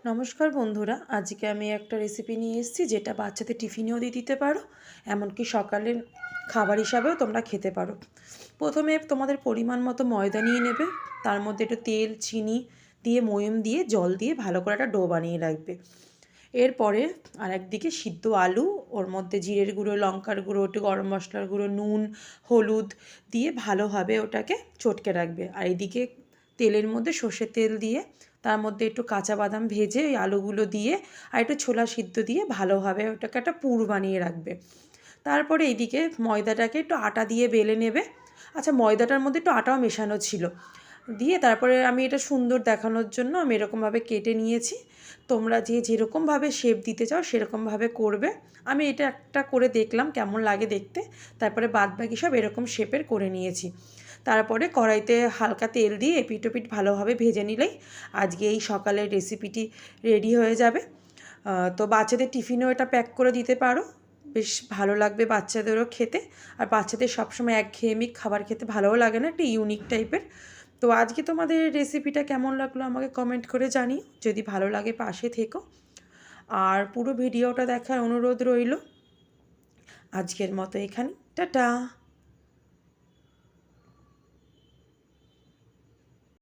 নমস্কার বন্ধুরা, আজকে আমি একটা রেসিপি নিয়ে এসেছি যেটা বাচ্চাদের টিফিনেও দিয়ে দিতে পারো, এমনকি সকালের খাবার হিসাবেও তোমরা খেতে পারো। প্রথমে তোমাদের পরিমাণ মতো ময়দা নিয়ে নেবে, তার মধ্যে একটু তেল, চিনি দিয়ে ময়ম দিয়ে জল দিয়ে ভালো করে একটা ডো বানিয়ে রাখবে। এরপরে আর একদিকে সিদ্ধ আলু, ওর মধ্যে জিরের গুঁড়ো, লঙ্কার গুঁড়ো, একটু গরম মশলার গুঁড়ো, নুন, হলুদ দিয়ে ভালোভাবে ওটাকে চটকে রাখবে। আর এইদিকে তেলের মধ্যে সর্ষের তেল দিয়ে তার মধ্যে একটু কাঁচা বাদাম ভেজে ওই আলুগুলো দিয়ে আর একটু ছোলা সিদ্ধ দিয়ে ভালোভাবে ওটাকে একটা পুর বানিয়ে রাখবে। তারপরে এইদিকে ময়দাটাকে একটু আটা দিয়ে বেলে নেবে। আচ্ছা, ময়দাটার মধ্যে একটু আটাও মেশানো ছিল, দিয়ে তারপরে আমি এটা সুন্দর দেখানোর জন্য আমি এরকমভাবে কেটে নিয়েছি। তোমরা যে যেরকমভাবে শেপ দিতে চাও সেরকমভাবে করবে। আমি এটা একটা করে দেখলাম কেমন লাগে দেখতে, তারপরে বাদবাকি সব এরকম শেপের করে নিয়েছি। তারপরে কড়াইতে হালকা তেল দিয়ে এপিট ওপিট ভালোভাবে ভেজে নিলেই আজকে এই সকালের রেসিপিটি রেডি হয়ে যাবে। তো বাচ্চাদের টিফিনেও এটা প্যাক করে দিতে পারো, বেশ ভালো লাগবে বাচ্চাদেরও খেতে। আর বাচ্চাদের সবসময় একঘেয়েমি খাবার খেতে ভালোও লাগে না, একটা ইউনিক টাইপের। তো আজকে তোমাদের রেসিপিটা কেমন লাগলো আমাকে কমেন্ট করে জানিও, যদি ভালো লাগে পাশে থেকো। আর পুরো ভিডিওটা দেখার অনুরোধ রইল। আজকের মতো এখানে টাটা।